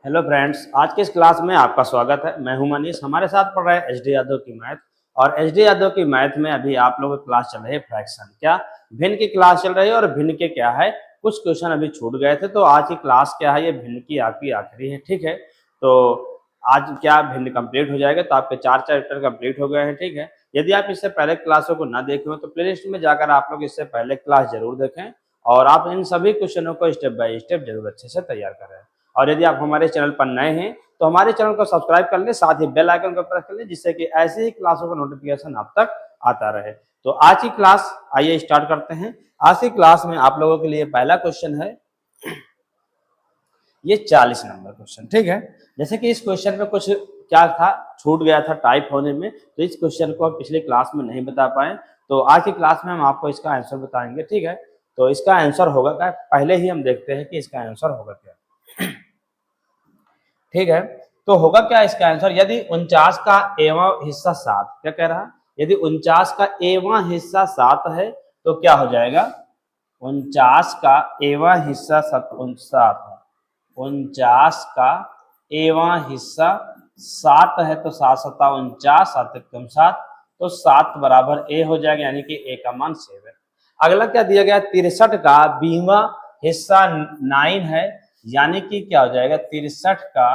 Hello friends, आज के इस क्लास में आपका स्वागत है। मैं हूं मनीष। हमारे साथ पढ़ रहे हैं एच डी यादव की मैथ। और एच डी यादव की मैथ में अभी आप लोगों की क्लास चल रही है फ्रैक्शन, क्या भिन्न की क्लास चल रही है। और भिन्न के क्या है, कुछ क्वेश्चन अभी छूट गए थे, तो आज की क्लास क्या है, ये भिन्न की आपकी आखिरी है। ठीक है, तो आज क्या भिन्न कंप्लीट हो जाएगा, तो आपके 4 चैप्टर कंप्लीट हो गए हैं। ठीक है, यदि आप इससे पहले क्लासों को ना देखे हो तो प्लेलिस्ट में जाकर आप लोग इससे पहले क्लास जरूर देखें और आप इन सभी क्वेश्चनों को स्टेप बाय स्टेप जरूर अच्छे से तैयार करें। और यदि आप हमारे चैनल पर नए हैं तो हमारे चैनल को सब्सक्राइब कर लें, साथ ही बेल आइकन को प्रेस कर लें, जिससे कि ऐसे ही क्लासों का नोटिफिकेशन आप तक आता रहे। तो आज की क्लास आइए स्टार्ट करते हैं। आज की क्लास में आप लोगों के लिए पहला क्वेश्चन है ये 40 नंबर क्वेश्चन। ठीक है, जैसे कि इस क्वेश्चन में कुछ क्या था, छूट गया था टाइप होने में, तो इस क्वेश्चन को हम पिछली क्लास में नहीं बता पाए, तो आज की क्लास में हम आपको इसका आंसर बताएंगे। ठीक है, तो इसका आंसर होगा क्या, पहले ही हम देखते हैं कि इसका आंसर होगा क्या। ठीक है, तो होगा क्या इसका आंसर, यदि 49 का एवां हिस्सा 7, क्या कह रहा है, यदि 49 का एवां हिस्सा 7 है तो क्या हो जाएगा, 49 का एवां हिस्सा 7 है, 49 का एवां हिस्सा 7 है, तो 7 सत्ता 49, 7 कम 7, तो 7 बराबर ए हो जाएगा, यानी कि ए का मान 7। अगला क्या दिया गया, 63 का 20वां हिस्सा 9 है, यानी कि क्या हो जाएगा, 63 का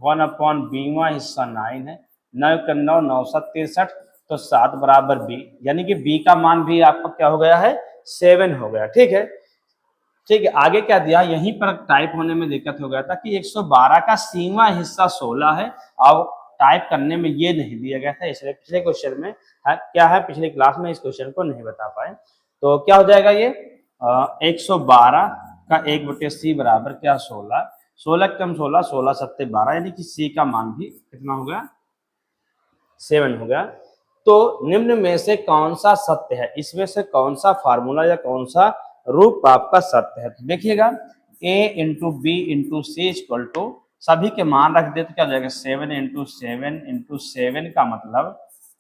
1/20वां हिस्सा 9 है, 9 का 9, 9 7 63, तो 7 बराबर बी, यानी कि बी का मान भी आपका क्या हो गया है, 7 हो गया। ठीक है, ठीक है, आगे क्या दिया, यहीं पर टाइप होने में दिक्कत हो गया था कि 112 का सीमा हिस्सा 16 है, अब टाइप करने में ये नहीं दिया गया था, इसलिए पिछले क्वेश्चन में क्या है, पिछली क्लास में इस क्वेश्चन को नहीं बता पाए। तो क्या हो जाएगा ये 112 का 1/c बराबर क्या 16, 16 कम 16, 16 सत्ते 12, यानी कि सी का मान भी कितना हो गया, 7 हो गया। तो निम्न में से कौन सा सत्य है, इसमें से कौन सा फार्मूला या कौन सा रूप आपका सत्य है, तो देखिएगा a into b into c equal to, सभी के मान रख दे तो क्या हो जाएगा, 7 इंटू 7 इंटू 7 का मतलब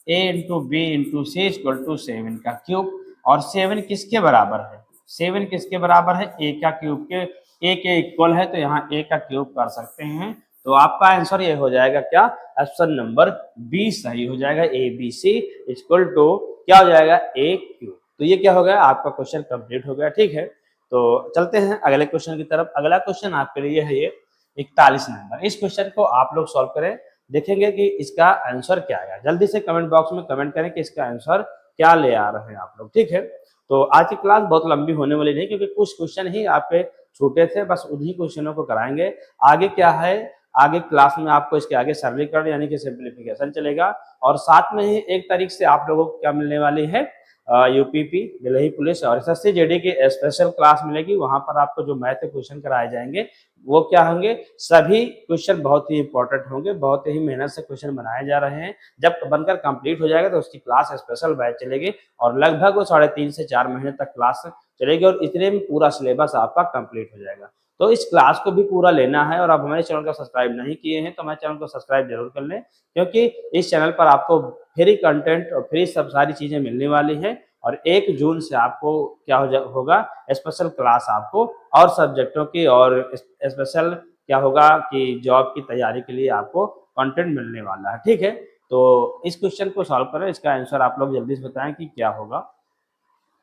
a into b into c equal to 7 का क्यूब, और 7 किसके बराबर है, 7 किसके बराबर है, a का क्यूब के, a के इक्वल है, तो यहाँ a का क्यूब कर सकते हैं। तो आपका आंसर ये हो जाएगा क्या, ऑप्शन नंबर बी सही हो जाएगा, a b c equal to क्या हो जाएगा, ए क्यू। तो ये क्या हो गया, आपका क्वेश्चन कंप्लीट हो गया। ठीक है, तो चलते हैं अगले क्वेश्चन की तरफ। अगला क्वेश्चन आपके लिए है ये 41 नंबर। इस क्वेश्चन को आप लोग सॉल्व करें, देखेंगे कि इसका आंसर क्या आएगा। जल्दी से कमेंट बॉक्स में कमेंट करें कि इसका आंसर क्या ले आ रहे हैं आप लोग। ठीक है, तो आज की क्लास बहुत लंबी होने वाली नहीं, क्योंकि कुछ क्वेश्चन ही आपके छूटे थे, बस उन्हीं क्वेश्चनों को कराएंगे। आगे क्या है, आगे क्लास में आपको इसके आगे सरलीकरण यानी कि सिंप्लीफिकेशन चलेगा, और साथ में ही 1 तारीख से आप लोगों को क्या मिलने वाली है, यूपीपी दिल्ली पुलिस और एसएससी जेडी की स्पेशल क्लास मिलेगी। वहां पर आपको जो मैथ के क्वेश्चन कराए जाएंगे वो क्या होंगे, सभी क्वेश्चन बहुत ही इंपॉर्टेंट होंगे, बहुत ही मेहनत से क्वेश्चन बनाए जा रहे हैं। जब बनकर कंप्लीट हो जाएगा तो उसकी क्लास स्पेशल बैच चलेगी, और लगभग वो 3.5 से 4 महीने तक क्लास चलेगी, और इतने में पूरा सिलेबस आपका कंप्लीट हो जाएगा। तो इस क्लास को भी पूरा लेना है, और आप हमारे चैनल को सब्सक्राइब नहीं किए हैं तो हमारे चैनल को सब्सक्राइब जरूर कर लें, क्योंकि इस चैनल पर आपको फ्री कंटेंट और फ्री सब सारी चीजें मिलने वाली हैं। और 1 जून से आपको क्या होगा, स्पेशल क्लास आपको और सब्जेक्टों की, और स्पेशल क्या होगा कि जॉब की तैयारी के लिए आपको कंटेंट मिलने वाला है। ठीक है, तो इस क्वेश्चन को सॉल्व करें, इसका आंसर आप लोग जल्दी से बताएं कि क्या होगा।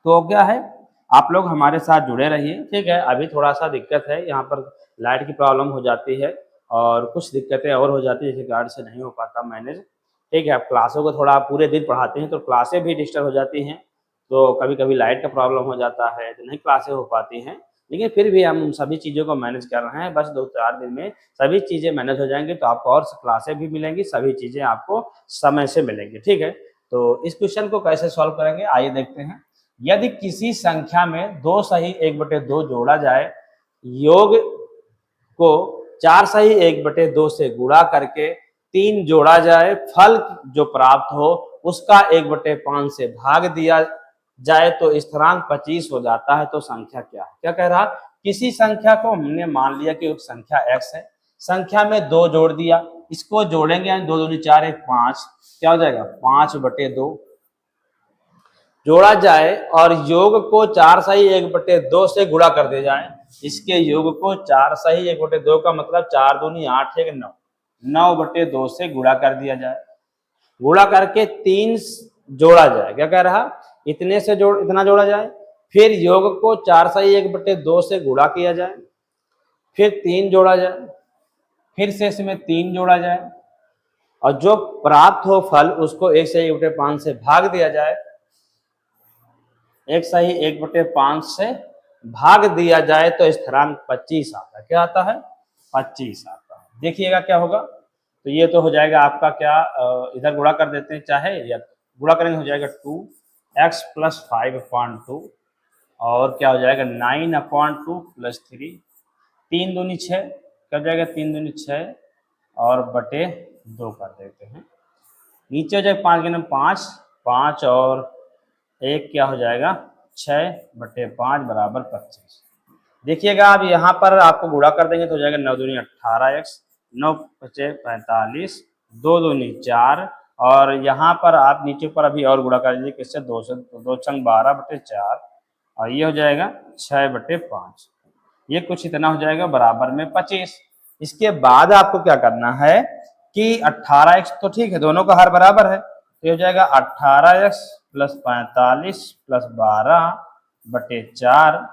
तो क्या है, आप लोग हमारे साथ जुड़े रहिए। ठीक है, अभी थोड़ा सा दिक्कत है, यहाँ पर लाइट की प्रॉब्लम हो जाती है और कुछ दिक्कतें और हो जाती है, जैसे गार्ड से नहीं हो पाता मैनेज। ठीक है, अब क्लासों को थोड़ा पूरे दिन पढ़ाते हैं तो क्लासें भी डिस्टर्ब हो जाती हैं, तो कभी कभी लाइट का प्रॉब्लम हो जाता है तो नहीं क्लासें हो पाती हैं, लेकिन फिर भी हम उन सभी चीज़ों को मैनेज कर रहे हैं। बस 2-4 दिन में सभी चीज़ें मैनेज हो जाएंगी, तो आपको और क्लासें भी मिलेंगी, सभी चीज़ें आपको समय से मिलेंगी। ठीक है, तो इस क्वेश्चन को कैसे सॉल्व करेंगे आइए देखते हैं। यदि किसी संख्या में 2 सही 1/2 जोड़ा जाए, योग को 4 सही 1/2 से गुणा करके 3 जोड़ा जाए, फल जो प्राप्त हो उसका 1/5 से भाग दिया जाए तो स्थिरांक 25 हो जाता है, तो संख्या क्या है। क्या कह रहा, किसी संख्या को हमने मान लिया कि संख्या x है, संख्या में 2 जोड़ दिया, इसको जोड़ेंगे 2 दूनी 4 1 5, क्या हो जाएगा 5/2 जोड़ा जाए और योग को 4/1/2 से गुणा कर दिया जाए। इसके योग को 4/1/2 का मतलब 4 दूनी 8 1 9, 9/2 से गुणा कर दिया जाए। गुणा करके 3 जोड़ा जाए। क्या कह रहा, इतने से इतना जोड़ा जाए। फिर योग को 4/1/2 से गुणा किया जाए, फिर 3 जोड़ा जाए, फिर से इसमें 3 जोड़ा जाए और जो प्राप्त हो फल उसको 1/5 से भाग दिया जाए। 1/1/5 से भाग दिया जाए तो स्थिरांक 25 आता है। क्या आता है, 25 आता है। देखिएगा क्या होगा, तो ये तो हो जाएगा आपका क्या, इधर गुणा कर देते हैं चाहे, या गुणा करेंगे हो जाएगा 2x + 5/2 और क्या हो जाएगा 9/2 + 3, 3 दूनी 6, क्या हो जाएगा 3 दूनी 6 और बटे 2 कर देते हैं। नीचे हो जाएगा 5 5 और 1 क्या हो जाएगा 6/5 बराबर 25। देखिएगा अब यहाँ पर आपको गुणा कर देंगे तो हो जाएगा 9 दूनी 18x, 9 × 45, 2 दूनी 4 और यहाँ पर आप नीचे पर अभी और गुणा कर दीजिए किससे, 2 से, 2 × 12/4 और ये हो जाएगा 6/5। ये कुछ इतना हो जाएगा बराबर में 25। इसके बाद आपको क्या करना है कि 18x तो ठीक है, दोनों का हर बराबर है, तो हो जाएगा 18x + 45 + 12/4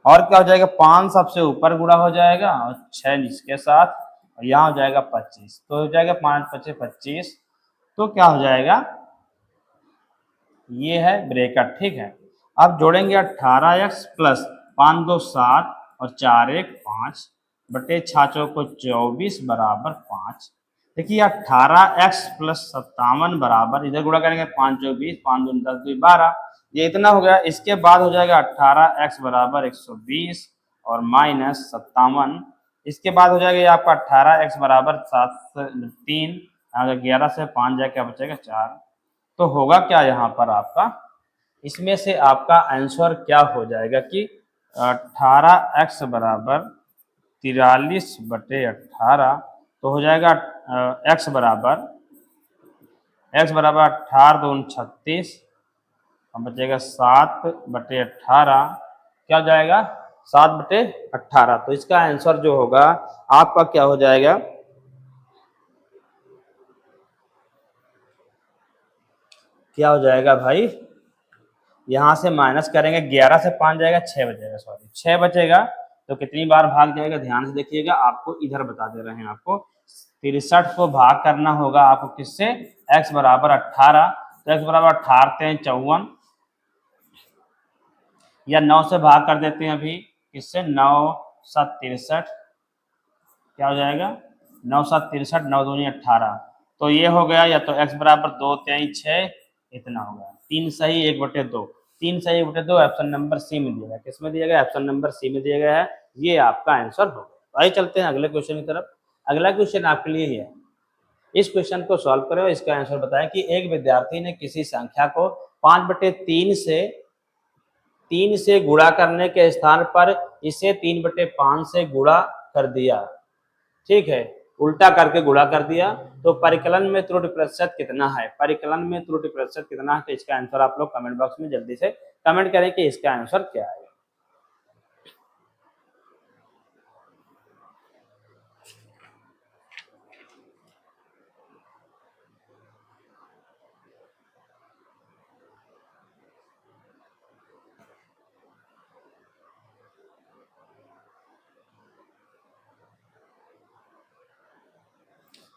और क्या हो जाएगा 5 सबसे ऊपर गुणा हो जाएगा और 6 इसके साथ और यहाँ हो जाएगा 25, तो हो जाएगा 5 × 5 = 25। तो क्या हो जाएगा, ये है ब्रैकेट, ठीक है। अब जोड़ेंगे 18x + 5 2 7 और 4 1 5 बटे 6 चौको 24 बराबर 5। देखिए 18x + 57 बराबर, इधर गुणा करेंगे 5 × 20, 5 दूनी 10 2 12, ये इतना हो गया। इसके बाद हो जाएगा 18x बराबर 120 और -57। इसके बाद हो जाएगा ये आपका 18x बराबर 7 3, 11 से 5 जाए क्या बचेगा 4। तो होगा क्या यहाँ पर आपका, इसमें से आपका आंसर क्या हो जाएगा कि 18x बराबर 43/18, तो हो जाएगा x बराबर 18 दूनी 36 और बचेगा 7/18, क्या हो जाएगा 7/18। तो इसका आंसर जो होगा आपका क्या हो जाएगा, क्या हो जाएगा भाई, यहाँ से माइनस करेंगे 11 से 5 जाएगा 6 बचेगा, सॉरी 6 बचेगा। तो कितनी बार भाग जाएगा ध्यान से देखिएगा, आपको इधर बता दे रहे हैं। आपको 63 को भाग करना होगा आपको किससे, x बराबर 18, तो x बराबर 18 × 54 या 9 से भाग कर देते हैं अभी, किससे 9 7 63, क्या हो जाएगा 9 7 63, 9 दूनी 18, तो ये हो गया, या तो x बराबर 2 3 6 इतना हो गया, 3/1/2, 3/1/2 ऑप्शन नंबर सी में दिया गया। किस में दिया गया, ऑप्शन नंबर सी में दिया गया है। ये आपका आंसर होगा। तो आइए चलते हैं अगले क्वेश्चन की तरफ। अगला क्वेश्चन आपके लिए ही है, इस क्वेश्चन को सॉल्व करें और इसका आंसर बताएं कि एक विद्यार्थी ने किसी संख्या को 5/3 से गुणा करने के स्थान पर इसे 3/5 से गुणा कर दिया, ठीक है, उल्टा करके गुणा कर दिया, तो परिकलन में त्रुटि प्रतिशत कितना है, परिकलन में त्रुटि प्रतिशत कितना है। तो इसका आंसर आप लोग कमेंट बॉक्स में जल्दी से कमेंट करें कि इसका आंसर क्या है।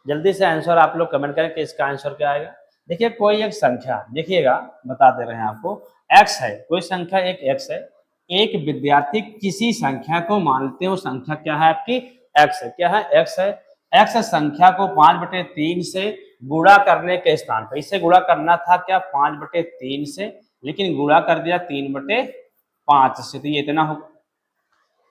जल्दी से आंसर आप लोग कमेंट करें कि इसका आंसर क्या आएगा। देखिए कोई एक संख्या, देखिएगा बता दे रहे हैं आपको, x है, कोई संख्या एक x है, एक विद्यार्थी किसी संख्या को मानते हो, संख्या क्या है आपकी x है, क्या है x है, x संख्या को 5/3 से गुणा करने के स्थान पर, इससे गुणा करना था क्या 5/3 से, लेकिन गुणा कर दिया 3/5 से, तो ये इतना होगा।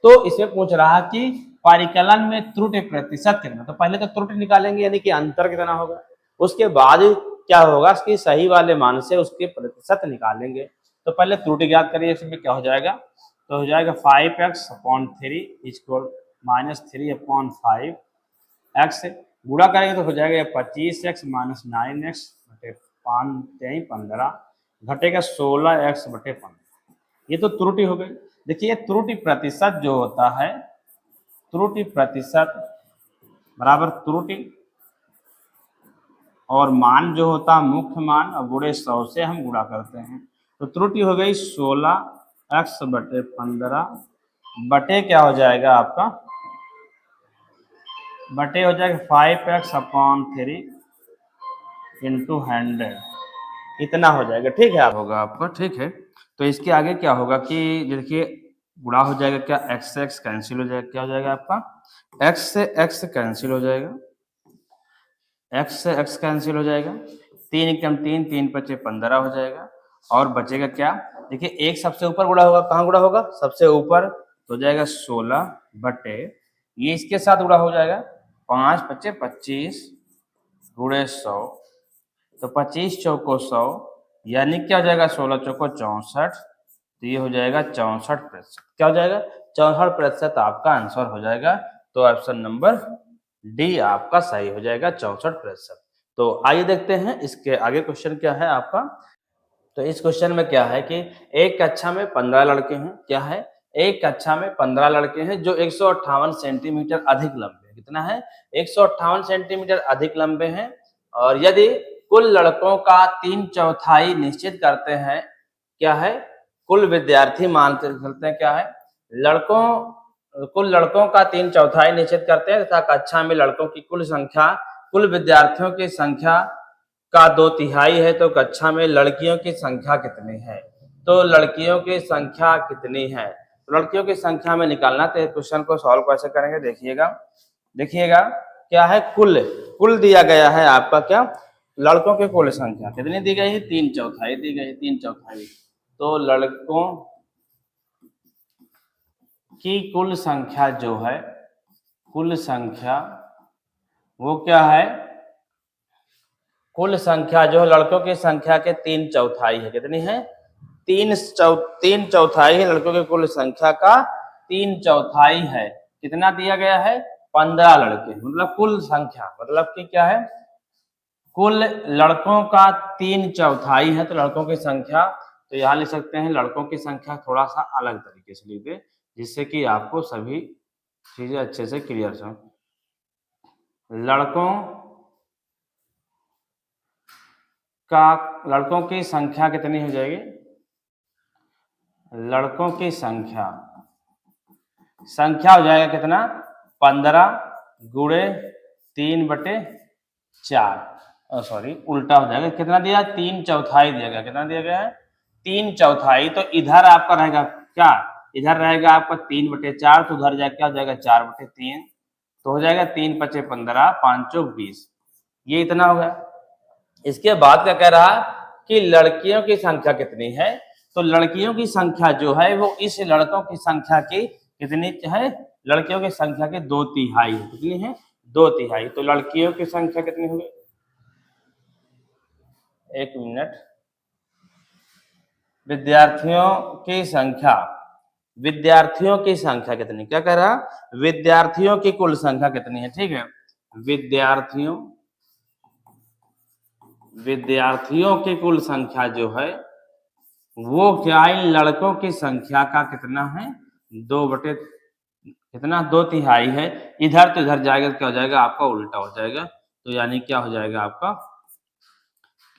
तो इसमें पूछ रहा कि परिकलन में त्रुटि प्रतिशत कितना, तो पहले तो त्रुटि निकालेंगे यानी कि अंतर कितना होगा, उसके बाद क्या होगा कि सही वाले मान से उसके प्रतिशत निकालेंगे। तो पहले त्रुटि ज्ञात करिए, इसमें क्या हो जाएगा, तो हो जाएगा 5x/3 इक्वल -3/5 x, गुणा करेंगे तो हो जाएगा 25x - 9x बटे 5 × 15, घटेगा 16x/15। ये तो त्रुटि हो गई। देखिए त्रुटि प्रतिशत जो होता है, त्रुटि प्रतिशत बराबर त्रुटि और मान जो होता है मुख्य मान और गुणे 100 से हम गुणा करते हैं। तो त्रुटि हो गई 16x/15 बटे क्या हो जाएगा आपका, बटे हो जाएगा 5x/3 इंटू 100, इतना हो जाएगा। ठीक है, आप होगा आपका। ठीक है, तो इसके आगे क्या होगा कि देखिए गुणा हो जाएगा, क्या x से x कैंसिल हो जाएगा, क्या हो जाएगा आपका x से x कैंसिल हो जाएगा, x से x कैंसिल हो जाएगा, 3 एकम 3, 3 पचे 15 हो जाएगा और बचेगा क्या, देखिए एक सबसे ऊपर गुणा होगा, कहाँ गुणा होगा, सबसे ऊपर, तो हो जाएगा 16 बटे ये इसके साथ गुणा हो जाएगा 5 पचे 25 गुणे 100, तो 25 चौको 100 यानी क्या हो जाएगा 16 चौको 64, तो ये हो जाएगा 64%। क्या हो जाएगा 64% आपका आंसर हो जाएगा। तो ऑप्शन नंबर डी आपका सही हो जाएगा 64%। तो आइए देखते हैं इसके आगे क्वेश्चन क्या है आपका। तो इस क्वेश्चन में क्या है कि एक कक्षा में 15 लड़के हैं, क्या है, एक कक्षा में 15 लड़के हैं जो 158 सेंटीमीटर अधिक लंबे हैं। कितना है, 158 सेंटीमीटर अधिक लंबे हैं। और यदि कुल लड़कों का 3/4 निश्चित करते हैं, क्या है, कुल विद्यार्थी मानते चलते हैं, क्या है, कुल लड़कों का 3/4 निश्चित करते हैं तथा कक्षा में लड़कों की कुल संख्या कुल विद्यार्थियों की संख्या का 2/3 है, तो कक्षा में लड़कियों की संख्या कितनी है। तो लड़कियों की संख्या कितनी है, तो लड़कियों की संख्या में निकालना। तो क्वेश्चन को सॉल्व कैसे करेंगे, देखिएगा देखिएगा क्या है, कुल कुल दिया गया है आपका, क्या, लड़कों की कुल संख्या कितनी दी गई है, 3/4 दी गई है, 3/4। तो लड़कों की कुल संख्या जो है, कुल संख्या वो क्या है, कुल संख्या जो है लड़कों की संख्या के 3/4 है। कितनी है, 3/4 है लड़कों की कुल संख्या का, 3/4 है। कितना दिया गया है, 15 लड़के, मतलब कुल संख्या, मतलब कि क्या है, कुल लड़कों का 3/4 है, तो लड़कों की संख्या, तो यहाँ लिख सकते हैं लड़कों की संख्या थोड़ा सा अलग तरीके से लिख दे, जिससे कि आपको सभी चीजें अच्छे से क्लियर हो। लड़कों लड़कों की संख्या कितनी हो जाएगी, लड़कों की संख्या हो जाएगा कितना, 15 गुणे 3/4, सॉरी उल्टा हो जाएगा, कितना दिया, 3/4 दिया गया, कितना दिया गया है, 3/4। तो इधर आपका रहेगा क्या, इधर रहेगा आपका 3/4, तो उधर जाके क्या हो जाएगा 4/3, तो हो जाएगा 3 पचे 15, 5 20, ये इतना हो गया। इसके बाद क्या कह रहा कि लड़कियों की संख्या कितनी है, तो लड़कियों की संख्या जो है वो इस लड़कों की संख्या की कितनी है, लड़कियों की संख्या के 2/3 है। कितनी है, 2/3। तो लड़कियों की संख्या कितनी होगी, एक मिनट, विद्यार्थियों की संख्या, विद्यार्थियों की संख्या कितनी, क्या कह रहा, विद्यार्थियों की कुल संख्या कितनी है, ठीक है, विद्यार्थियों की कुल संख्या जो है वो क्या, इन लड़कों की संख्या का कितना है, 2/3 है। इधर तो इधर जाएगा, क्या हो जाएगा आपका उल्टा हो जाएगा, तो यानी क्या हो जाएगा आपका,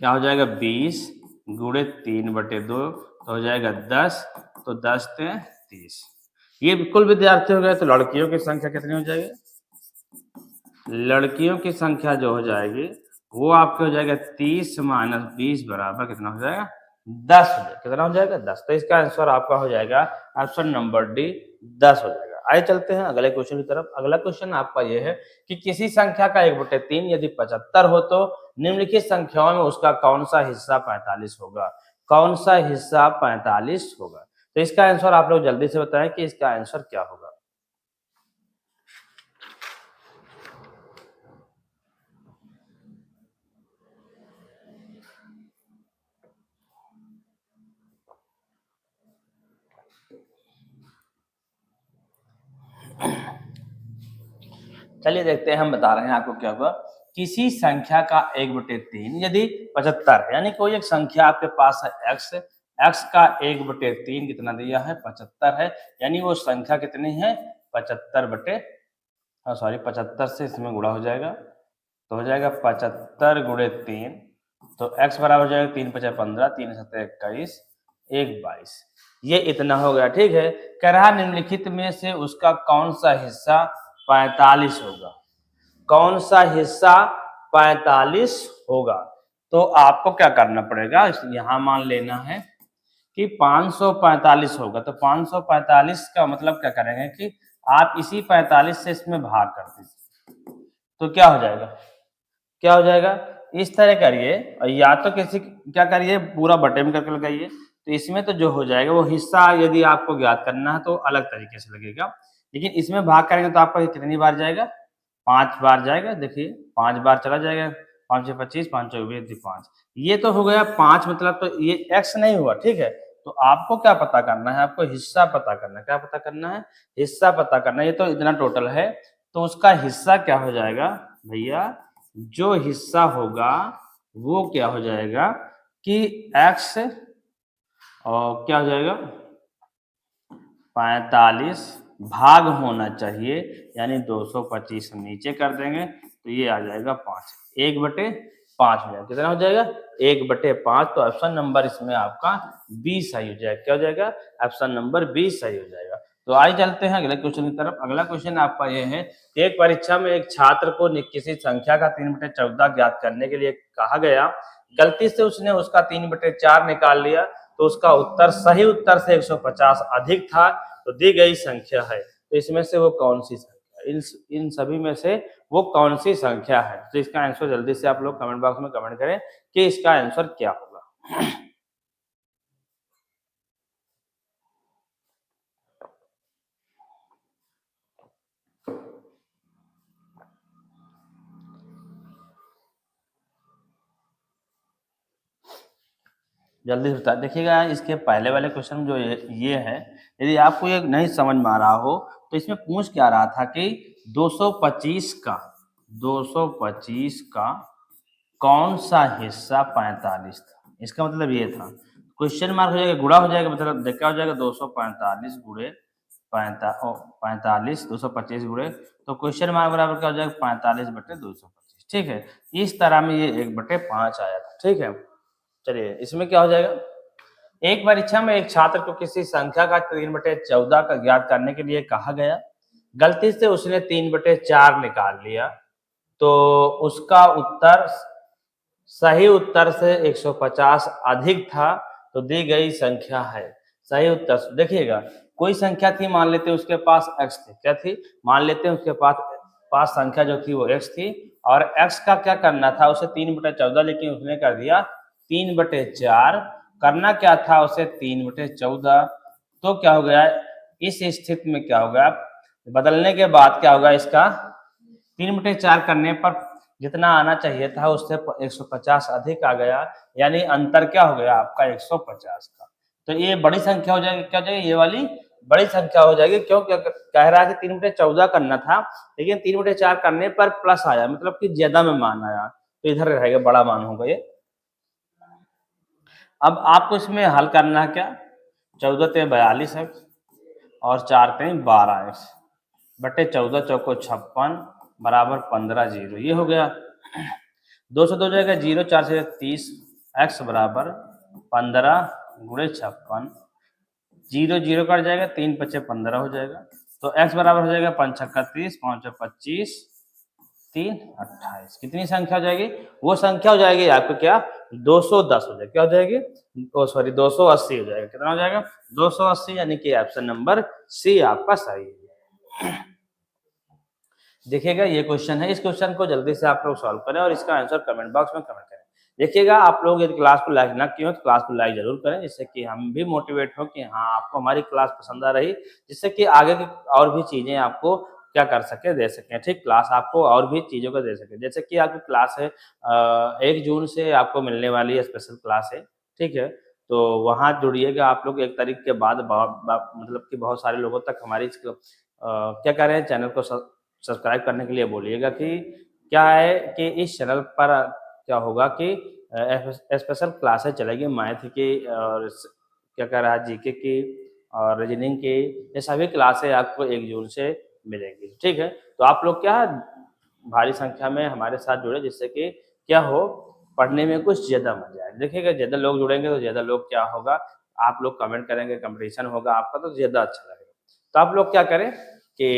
क्या हो जाएगा 20 गुणे 3/2, तो हो जाएगा 10, तो 10 से 30, ये कुल विद्यार्थी हो गए। तो लड़कियों की संख्या कितनी हो जाएगी, लड़कियों की संख्या जो हो जाएगी वो आपके हो जाएगा 30 - 20 बराबर कितना हो जाएगा, 10 हो जाएगा, कितना हो जाएगा 10। तो इसका आंसर आपका हो जाएगा ऑप्शन नंबर डी, 10 हो जाएगा। आइए चलते हैं अगले क्वेश्चन की तरफ। अगला क्वेश्चन आपका यह है कि किसी संख्या का 1/3 यदि 75 हो तो निम्नलिखित संख्याओं में उसका कौन सा हिस्सा 45 होगा, कौन सा हिस्सा 45 होगा। तो इसका आंसर आप लोग जल्दी से बताएं कि इसका आंसर क्या होगा। चलिए देखते हैं, हम बता रहे हैं आपको क्या होगा। किसी संख्या का 1/3 यदि 75 है, यानी कोई एक संख्या आपके पास है x, x का 1/3 कितना दिया है 75 है, यानी वो संख्या कितनी है 75 से इसमें गुणा हो जाएगा तो हो जाएगा 75 गुणे 3, तो x बराबर हो जाएगा 3 × 5 = 15, 3 × 7 = 21, 1 22, ये इतना हो गया। ठीक है, कह रहा निम्नलिखित में से उसका कौन सा हिस्सा 45 होगा, कौन सा हिस्सा 45 होगा। तो आपको क्या करना पड़ेगा, यहाँ मान लेना है कि 545 होगा, तो 545 का मतलब क्या करेंगे कि आप इसी 45 से इसमें भाग कर दीजिए, तो क्या हो जाएगा, क्या हो जाएगा, इस तरह करिए, और या तो किसी क्या करिए पूरा बटे में करके लगाइए, तो इसमें तो जो हो जाएगा वो हिस्सा यदि आपको ज्ञात करना है तो अलग तरीके से लगेगा, लेकिन इसमें भाग करेंगे तो आपका कितनी बार जाएगा, 5 बार जाएगा। देखिए 5 बार चला जाएगा, 5 × 25, 5 × 20, 5, ये तो हो गया 5, मतलब तो ये x नहीं हुआ। ठीक है, तो आपको क्या पता करना है, आपको हिस्सा पता करना है, क्या पता करना है, हिस्सा पता करना है। ये तो इतना टोटल है, तो उसका हिस्सा क्या हो जाएगा भैया, जो हिस्सा होगा वो क्या हो जाएगा कि x और क्या हो जाएगा 45 भाग होना चाहिए, यानी 225 हम नीचे कर देंगे तो ये आ जाएगा 5, 1/5 हो जाएगा, कितना हो जाएगा 1/5, तो ऑप्शन नंबर इसमें आपका 20 सही हो जाएगा। क्या हो जाएगा, ऑप्शन नंबर 20 सही हो जाएगा। तो आइए चलते हैं अगले क्वेश्चन की तरफ। अगला क्वेश्चन आपका ये है, एक परीक्षा में एक छात्र को किसी संख्या का 3/14 ज्ञात करने के लिए कहा गया, गलती से उसने उसका 3/4 निकाल लिया, तो उसका उत्तर सही उत्तर से 150 अधिक था, तो दी गई संख्या है, तो इसमें से वो कौन सी संख्या, इन सभी में से वो कौन सी संख्या है। तो इसका आंसर जल्दी से आप लोग कमेंट बॉक्स में कमेंट करें कि इसका आंसर क्या होगा। जल्दी से बता देखिएगा, इसके पहले वाले क्वेश्चन जो ये है, यदि आपको ये नहीं समझ में आ रहा हो तो इसमें पूछ क्या रहा था कि 225 का कौन सा हिस्सा 45 था, इसका मतलब ये था, क्वेश्चन मार्क हो जाएगा, गुणा हो जाएगा, मतलब क्या हो जाएगा 245 गुणे 45, 225 गुणे, तो क्वेश्चन मार्क बराबर क्या हो जाएगा 45/225। ठीक है, इस तरह में ये 1/5 आया था। ठीक है, चलिए इसमें क्या हो जाएगा, एक परीक्षा में एक छात्र को किसी संख्या का 3/14 का ज्ञात करने के लिए कहा गया, गलती से उसने 3/4 निकाल लिया, तो उसका उत्तर सही उत्तर से 150 अधिक था, तो दी गई संख्या है। सही उत्तर देखिएगा, कोई संख्या थी, मान लेते हैं उसके पास x थी, क्या थी, मान लेते हैं उसके पास संख्या जो थी वो x थी, और x का क्या करना था उसे 3/14, लेकिन उसने कर दिया 3/4, करना क्या था उसे 3/14, तो क्या हो गया इस स्थिति में, क्या हो गया बदलने के बाद क्या होगा, इसका 3/4 करने पर जितना आना चाहिए था उससे 150 अधिक आ गया, यानी अंतर क्या हो गया आपका 150 का। तो ये बड़ी संख्या हो जाएगी, क्या हो जाएगी, ये वाली बड़ी संख्या हो जाएगी, क्यों कह रहा है कि 3/14 करना था, लेकिन 3/4 करने पर प्लस आया, मतलब कि ज्यादा में मान आया, तो इधर रहेगा बड़ा मान होगा ये। अब आपको इसमें हल करना है क्या, 14 × 42 और 4 × 12 बटे 14 चौको 56 बराबर 15 0, ये हो गया। 2 से 2 जाएगा 0, 4 से 30, x बराबर 15 गुणे 56, 0 0 कट जाएगा, 3 × 5 = 15 हो जाएगा, तो x बराबर हो जाएगा 5 × 6 = 30, 5 × 25, 3 28, कितनी संख्या हो जाएगी, वो संख्या हो जाएगी आपको क्या 210 हो जाएगी, क्या हो जाएगी सॉरी 280 हो जाएगा, कितना हो जाएगा 280, यानी कि ऑप्शन नंबर सी आपका सही है। देखिएगा ये क्वेश्चन है, इस क्वेश्चन को जल्दी से आप लोग सॉल्व करें और इसका आंसर कमेंट बॉक्स में कमेंट करें। देखिएगा आप लोग यदि क्लास को लाइक ना किए हो तो क्लास को लाइक जरूर करें, जिससे कि हम भी मोटिवेट हो कि हाँ आपको हमारी क्लास पसंद आ रही, जिससे कि आगे की और भी चीजें आपको क्या कर सके दे सकें। ठीक, क्लास आपको और भी चीजों को दे सके, जैसे कि आपकी क्लास है 1 जून से आपको मिलने वाली है स्पेशल क्लास है। ठीक है, तो वहाँ जुड़िएगा आप लोग, 1 तारीख के बाद मतलब कि बहुत सारे लोगों तक हमारी क्या कह रहे हैं चैनल को सब्सक्राइब करने के लिए बोलिएगा कि क्या है कि इस चैनल पर क्या होगा कि स्पेशल क्लासेस चलेगी मैथ की और क्या कह रहा है जीके की और रीजनिंग की, ये सभी क्लासें आपको 1 जून से मिलेंगी। ठीक है, तो आप लोग क्या भारी संख्या में हमारे साथ जुड़े, जिससे कि क्या हो पढ़ने में कुछ ज़्यादा मजा आए। देखिएगा ज़्यादा लोग जुड़ेंगे तो ज़्यादा लोग क्या होगा, आप लोग कमेंट करेंगे, कंपटीशन होगा आपका, तो ज़्यादा अच्छा लगेगा। तो आप लोग क्या करें कि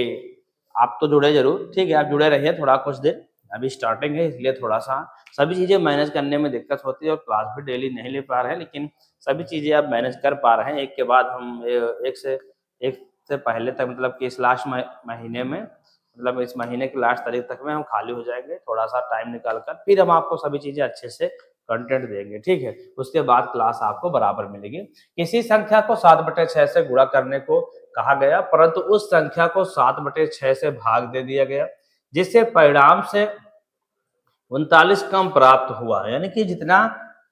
आप तो जुड़े जरूर, ठीक है, आप जुड़े रहिए थोड़ा कुछ देर, अभी स्टार्टिंग है इसलिए थोड़ा सा सभी चीज़ें मैनेज करने में दिक्कत होती है और क्लास भी डेली नहीं ले पा रहे हैं, लेकिन सभी चीज़ें आप मैनेज कर पा रहे हैं। एक के बाद हम एक से पहले तक, मतलब कि इस लास्ट महीने में, मतलब इस महीने की लास्ट तारीख तक में हम खाली हो जाएंगे, थोड़ा सा टाइम निकाल कर फिर हम आपको सभी चीज़ें अच्छे से कंटेंट देंगे। ठीक है, उसके बाद क्लास आपको बराबर मिलेगी। किसी संख्या को 7/6 से गुणा करने को कहा गया, परंतु उस संख्या को 7/6 से भाग दे दिया गया, जिससे परिणाम से 39 कम प्राप्त हुआ। यानी कि जितना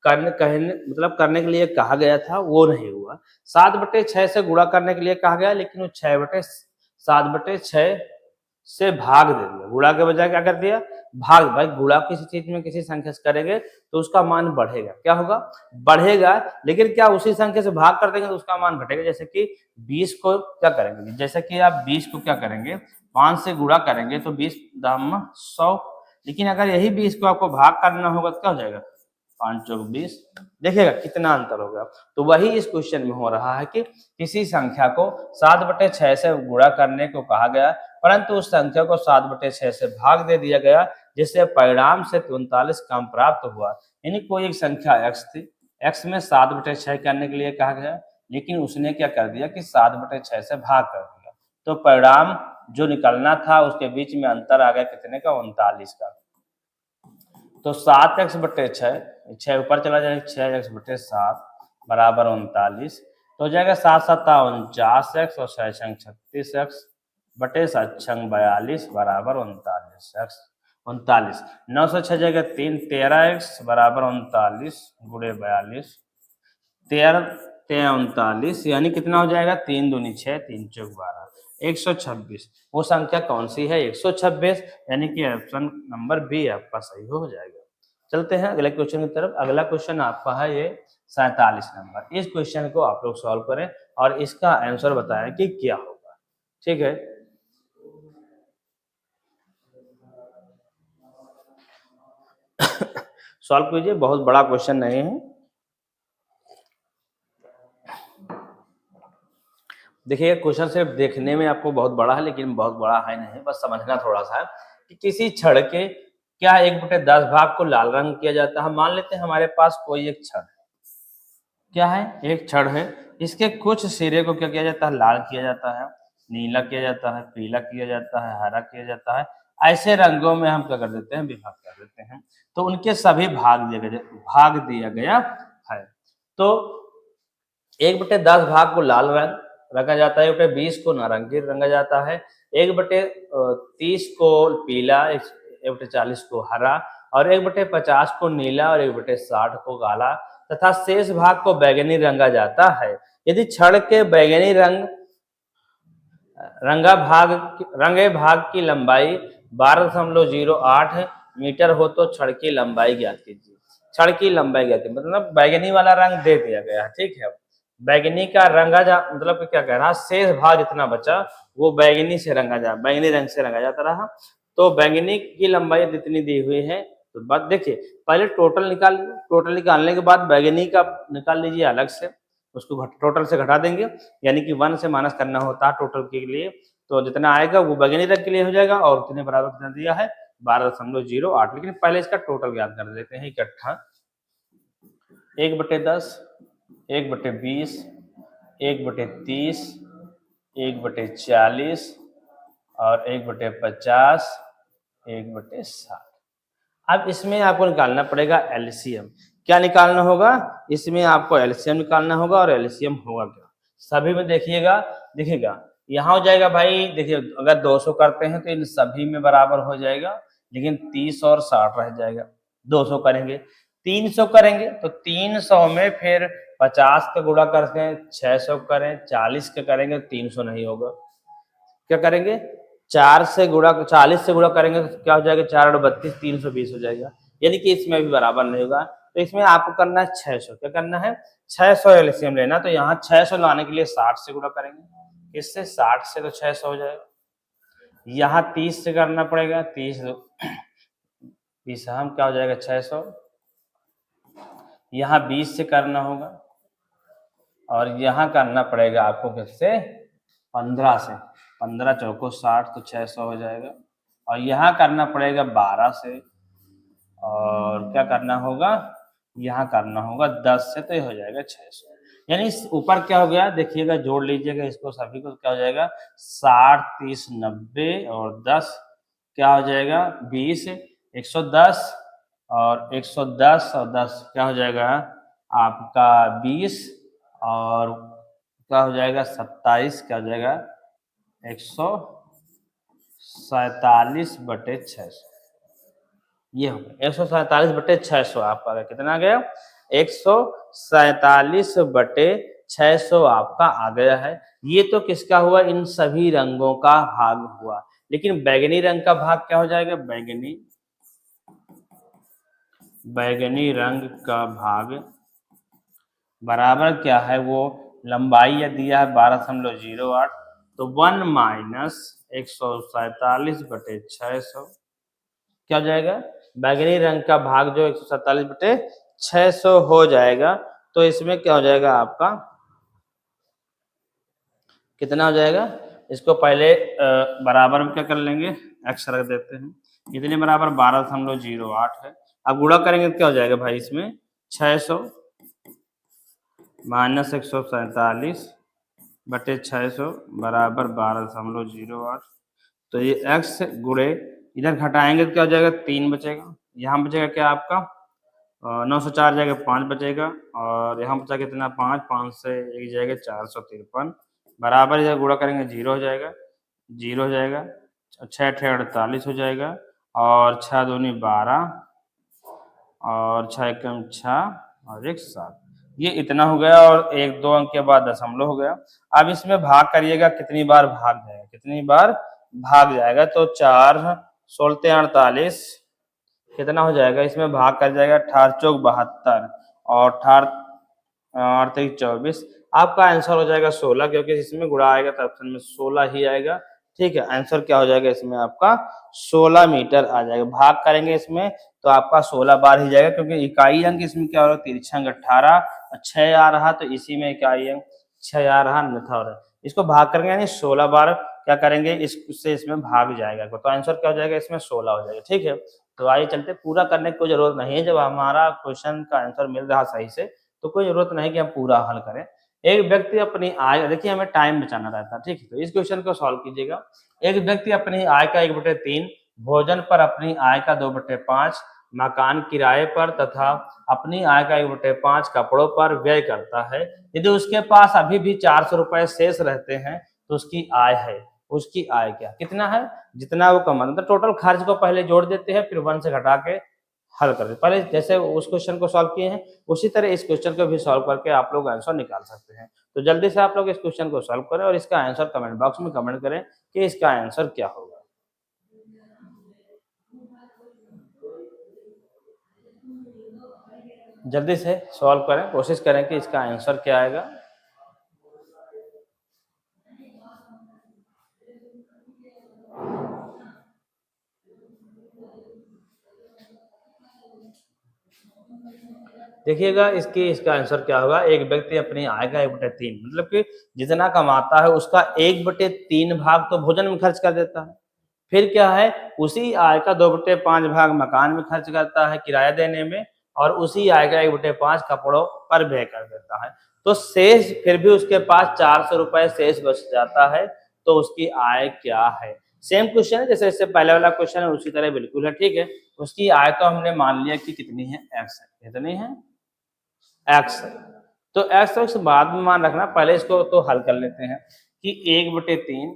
करने के लिए कहा गया था वो नहीं हुआ। 7/6 से गुणा करने के लिए कहा गया, लेकिन वो 7/6 से भाग दे दिया। गुणा के बजाय क्या कर दिया, भाग। भाई गुणा किसी चीज में किसी संख्या से करेंगे तो उसका मान बढ़ेगा, क्या होगा, बढ़ेगा। लेकिन क्या उसी संख्या से भाग कर देंगे तो उसका मान घटेगा। जैसे कि 20 को क्या करेंगे, जैसे कि आप 20 को क्या करेंगे, 5 से गुणा करेंगे तो 20 दाम 100, लेकिन अगर यही 20 को आपको भाग करना होगा तो क्या हो जाएगा, 5 चौक 20। देखिएगा कितना अंतर हो गया। तो वही इस क्वेश्चन में हो रहा है कि किसी संख्या को 7/6 से गुणा करने को कहा गया, परंतु उस संख्या को 7/6 से भाग दे दिया गया, जिससे परिणाम से 39 कम प्राप्त हुआ। यानी कोई एक संख्या x थी, x में 7/6 करने के लिए कहा गया, लेकिन उसने क्या कर दिया कि 7/6 से भाग कर दिया, तो परिणाम जो निकलना था उसके बीच में अंतर आ गया कितने का, 39 का। तो 7x/6, 6 ऊपर चला जाएगा, 6x/7 बराबर 39, तो हो जाएगा 7×7 = 49x और 6×6 = 36/7 बराबर 39x 39। 9 से 6 जाएगा 3, 13x बराबर 39 गुणे 42, 13 39, यानी कितना हो जाएगा, 3 दूनी 6, 3 चौक 12, 126। वो संख्या कौन सी है, 126, यानी कि ऑप्शन नंबर बी आपका सही हो जाएगा। चलते हैं अगले क्वेश्चन की तरफ। अगला क्वेश्चन आपका है ये 47 नंबर। इस क्वेश्चन को आप लोग सॉल्व करें और इसका आंसर बताएं कि क्या होगा। ठीक है, सॉल्व कीजिए, बहुत बड़ा क्वेश्चन नहीं है। देखिए क्वेश्चन सिर्फ देखने में आपको बहुत बड़ा है, लेकिन बहुत बड़ा है नहीं, बस समझना थोड़ा सा है कि किसी छड़ के क्या 1/10 भाग को लाल रंग किया जाता है। मान लेते हैं हमारे पास कोई एक छड़ है, क्या है, एक छड़ है, इसके कुछ सिरे को क्या किया जाता है, लाल किया जाता है, नीला किया जाता है, पीला किया जाता है, हरा किया जाता है। ऐसे रंगों में हम क्या कर देते हैं, विभाग कर देते हैं। तो उनके सभी भाग दिया गया है। तो 1/10 भाग को लाल रंग रंगा जाता है, 1/20 को नारंगी रंगा जाता है, 1/30 को पीला, 1/40 को हरा और 1/50 को नीला और 1/60 को काला तथा शेष भाग को बैंगनी रंगा जाता है। यदि छड़ के बैंगनी रंगे भाग की लंबाई 12.08 मीटर हो तो छड़ की लंबाई ज्ञात कीजिए। छड़ की लंबाई ज्ञात कीजिए, मतलब बैंगनी वाला रंग दे दिया गया है, ठीक है। बैंगनी का मतलब क्या कह रहा है, शेष भाग जितना बचा वो बैंगनी रंग से रंगा जाता रहा। तो बैंगनी की लंबाई जितनी दी हुई है, तो बात देखिए, पहले टोटल निकालने के बाद बैंगनी का निकाल लीजिए अलग से, उसको टोटल से घटा देंगे, यानी कि 1 से माइनस करना होता है टोटल के लिए। तो जितना आएगा वो बैंगनी रंग के लिए हो जाएगा और उतने बराबर कितना दिया है, 12.08। लेकिन पहले इसका टोटल ज्ञात कर देते हैं इकट्ठा। 1/10, 1/20, 1/30, 1/40 और 1/50, 1/60। अब इसमें आपको निकालना पड़ेगा एलसीएम। क्या निकालना होगा, इसमें आपको एलसीएम निकालना होगा। और एलसीएम होगा क्या, सभी में देखिएगा यहाँ हो जाएगा भाई। देखिए अगर 200 करते हैं तो इन सभी में बराबर हो जाएगा, लेकिन 30 और 60 रह जाएगा। 200 करेंगे, 300 करेंगे तो 300 में फिर 50 का गुणा करके 600 करें, 40 का करेंगे 300 नहीं होगा। क्या करेंगे, 4 से गुणा 40 से गुणा करेंगे तो क्या हो जाएगा, 4 और 32 320 हो जाएगा, यानी कि इसमें भी बराबर नहीं होगा। तो इसमें आपको करना है 600, क्या करना है 600 एलसीएम लेना। तो यहाँ 600 लाने के लिए 60 से गुणा करेंगे, इससे 60 से तो 600 हो जाएगा। यहाँ 30 से करना पड़ेगा, 30 हम क्या हो जाएगा 600। यहाँ 20 से करना होगा और यहाँ करना पड़ेगा आपको किससे 15 से, 15 चौको 60 तो 600 हो जाएगा। और यहाँ करना पड़ेगा 12 से, और क्या करना होगा यहाँ करना होगा 10 से, तो ये हो जाएगा 600। यानी इस ऊपर क्या हो गया देखिएगा, जोड़ लीजिएगा इसको सभी को, क्या हो जाएगा 60 30 90 और 10 क्या हो जाएगा 20 110 और 110 और 10 क्या हो जाएगा आपका 20 और क्या हो जाएगा 27, क्या हो जाएगा 147/600। ये हो गया 147/600। आपका कितना गया 147/600 आपका आ गया है। ये तो किसका हुआ, इन सभी रंगों का भाग हुआ। लेकिन बैगनी रंग का भाग क्या हो जाएगा, बैगनी रंग का भाग बराबर क्या है, वो लंबाई या दिया है 12.08, तो 1 माइनस 147/600 क्या हो जाएगा, बैगनी रंग का भाग जो 147/600 हो जाएगा। तो इसमें क्या हो जाएगा आपका कितना हो जाएगा, इसको पहले बराबर में क्या कर लेंगे, एक्स रख देते हैं, इतने बराबर 12.08 है। अब गुणा करेंगे तो क्या हो जाएगा भाई, इसमें 600 माइनस 147/600 बराबर 12.08। तो ये x गुणे इधर घटाएंगे तो क्या हो जाएगा 3 बचेगा, यहाँ बचेगा क्या आपका 9 से 4 जाएगा 5 बचेगा, और यहाँ बचा कितना 5, 5 से 1 जाएगा 453 बराबर, इधर गुणा करेंगे 0 हो जाएगा, 0 हो जाएगा, 6 × 48 हो जाएगा, और 6 दूनी 12 और 6 कम 6 और 1 7। ये इतना हो गया, और 1 2 अंक के बाद दशमलव हो गया। अब इसमें भाग करिएगा, कितनी बार भाग जाएगा, कितनी बार भाग जाएगा, तो 4 16 48 कितना हो जाएगा, इसमें भाग कर जाएगा 18 चौक 72 और 18 3 24। आपका आंसर हो जाएगा 16, क्योंकि इसमें गुणा आएगा तो ऑप्शन में 16 ही आएगा। ठीक है, आंसर क्या हो जाएगा इसमें आपका 16 मीटर आ जाएगा। भाग करेंगे इसमें तो आपका 16 बार ही जाएगा, क्योंकि इकाई अंक इसमें क्या हो रहा है, तिरछा अंक 18 और 6 आ रहा, तो इसी में इकाई अंक 6 आ रहा, अन्यथा हो रहा है। इसको भाग करेंगे यानी 16 बार क्या करेंगे, इससे इसमें भाग जाएगा, तो आंसर क्या हो जाएगा इसमें 16 हो जाएगा। ठीक है, तो आइए चलते, पूरा करने की कोई जरूरत नहीं है, जब हमारा क्वेश्चन का आंसर मिल रहा सही से तो कोई जरूरत नहीं कि हम पूरा हल करें। एक व्यक्ति अपनी आय, देखिए हमें टाइम बचाना रहता है, ठीक है, तो इस क्वेश्चन को सॉल्व कीजिएगा। एक व्यक्ति अपनी आय का 1/3, भोजन पर अपनी आय का 2/5, मकान किराए पर तथा अपनी आय का 1/5 कपड़ों पर व्यय करता है। यदि उसके पास अभी भी 400 रुपए शेष रहते हैं तो उसकी आय है, उसकी आय क्या कितना है, जितना वो कमा, मतलब टोटल खर्च को पहले जोड़ देते हैं, फिर 1 से घटा के हल कर दे। पहले जैसे उस क्वेश्चन को सॉल्व किए हैं उसी तरह इस क्वेश्चन को भी सॉल्व करके आप लोग आंसर निकाल सकते हैं। तो जल्दी से आप लोग इस क्वेश्चन को सॉल्व करें और इसका आंसर कमेंट बॉक्स में कमेंट करें कि इसका आंसर क्या होगा। जल्दी से सॉल्व करें, कोशिश करें कि इसका आंसर क्या आएगा। देखिएगा इसका आंसर क्या होगा, एक व्यक्ति अपनी आय का 1/3, मतलब कि जितना कमाता है उसका 1/3 भाग तो भोजन में खर्च कर देता है, फिर क्या है उसी आय का 2/5 भाग मकान में खर्च करता है किराया देने में, और उसी आय का 1/5 कपड़ों पर व्यय कर देता है। तो शेष फिर भी उसके पास 400 रुपए शेष बच जाता है, तो उसकी आय क्या है। सेम क्वेश्चन है जैसे इससे पहले वाला क्वेश्चन है, उसी तरह बिल्कुल है। ठीक है, उसकी आय तो हमने मान लिया कि कितनी है, एक्स है, कितनी है एक्स है। तो एक्स बाद में मान रखना, पहले इसको तो हल कर लेते हैं कि 1/3